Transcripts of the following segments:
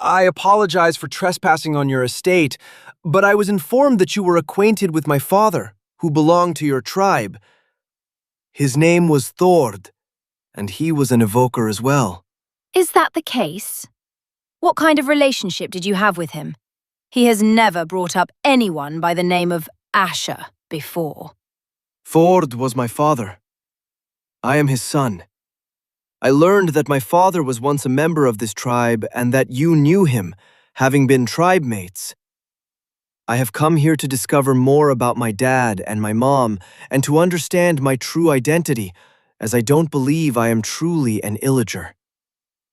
I apologize for trespassing on your estate, but I was informed that you were acquainted with my father, who belonged to your tribe. His name was Thord, and he was an evoker as well. Is that the case? What kind of relationship did you have with him? He has never brought up anyone by the name of Asher before. Thord was my father. I am his son. I learned that my father was once a member of this tribe and that you knew him, having been tribe mates. I have come here to discover more about my dad and my mom and to understand my true identity, as I don't believe I am truly an illager.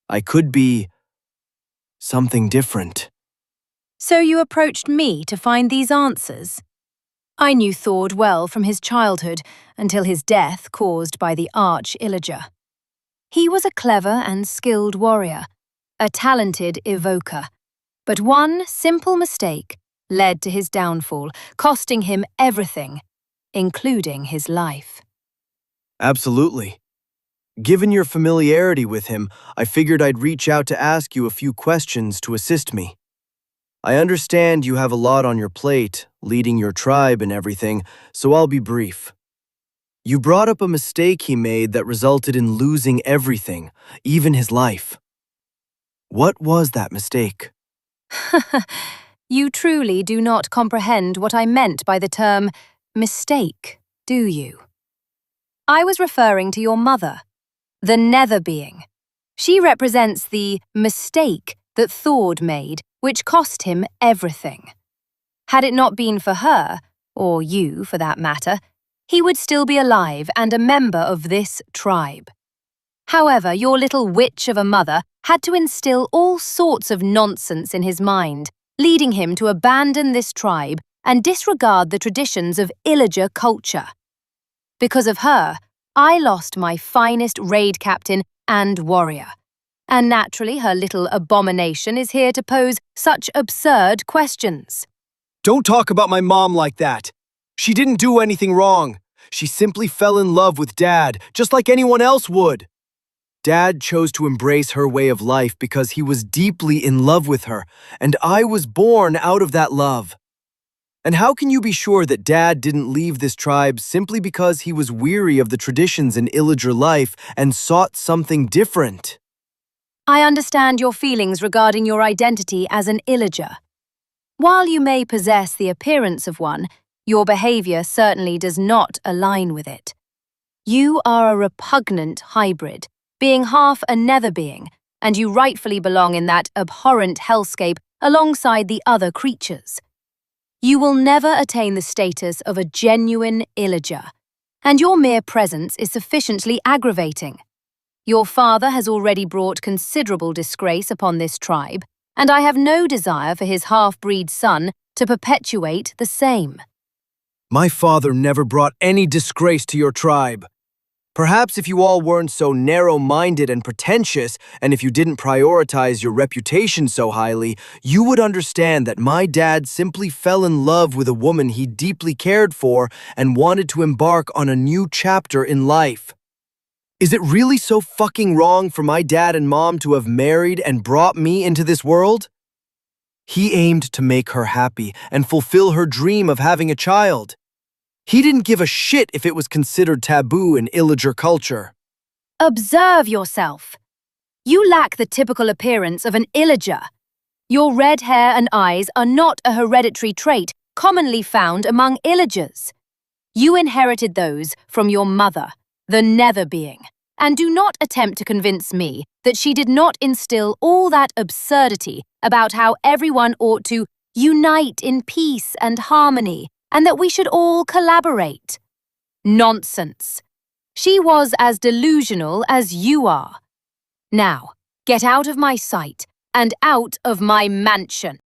I could be something different. So you approached me to find these answers? I knew Thord well from his childhood until his death caused by the arch-illager. He was a clever and skilled warrior, a talented evoker, but one simple mistake led to his downfall, costing him everything, including his life. Absolutely. Given your familiarity with him, I figured I'd reach out to ask you a few questions to assist me. I understand you have a lot on your plate, leading your tribe and everything, so I'll be brief. You brought up a mistake he made that resulted in losing everything, even his life. What was that mistake? You truly do not comprehend what I meant by the term mistake, do you? I was referring to your mother, the Nether Being. She represents the mistake that Thord made, which cost him everything. Had it not been for her, or you for that matter, he would still be alive and a member of this tribe. However, your little witch of a mother had to instill all sorts of nonsense in his mind, leading him to abandon this tribe and disregard the traditions of illager culture. Because of her, I lost my finest raid captain and warrior. And naturally, her little abomination is here to pose such absurd questions. Don't talk about my mom like that. She didn't do anything wrong. She simply fell in love with Dad, just like anyone else would. Dad chose to embrace her way of life because he was deeply in love with her, and I was born out of that love. And how can you be sure that Dad didn't leave this tribe simply because he was weary of the traditions in illager life and sought something different? I understand your feelings regarding your identity as an illager. While you may possess the appearance of one, your behavior certainly does not align with it. You are a repugnant hybrid, being half a nether being, and you rightfully belong in that abhorrent hellscape alongside the other creatures. You will never attain the status of a genuine illager, and your mere presence is sufficiently aggravating. Your father has already brought considerable disgrace upon this tribe, and I have no desire for his half-breed son to perpetuate the same. My father never brought any disgrace to your tribe. Perhaps if you all weren't so narrow-minded and pretentious, and if you didn't prioritize your reputation so highly, you would understand that my dad simply fell in love with a woman he deeply cared for and wanted to embark on a new chapter in life. Is it really so fucking wrong for my dad and mom to have married and brought me into this world? He aimed to make her happy and fulfill her dream of having a child. He didn't give a shit if it was considered taboo in illager culture. Observe yourself. You lack the typical appearance of an illager. Your red hair and eyes are not a hereditary trait commonly found among illagers. You inherited those from your mother, the Nether Being, and do not attempt to convince me that she did not instill all that absurdity about how everyone ought to unite in peace and harmony, and that we should all collaborate. Nonsense. She was as delusional as you are. Now, get out of my sight and out of my mansion.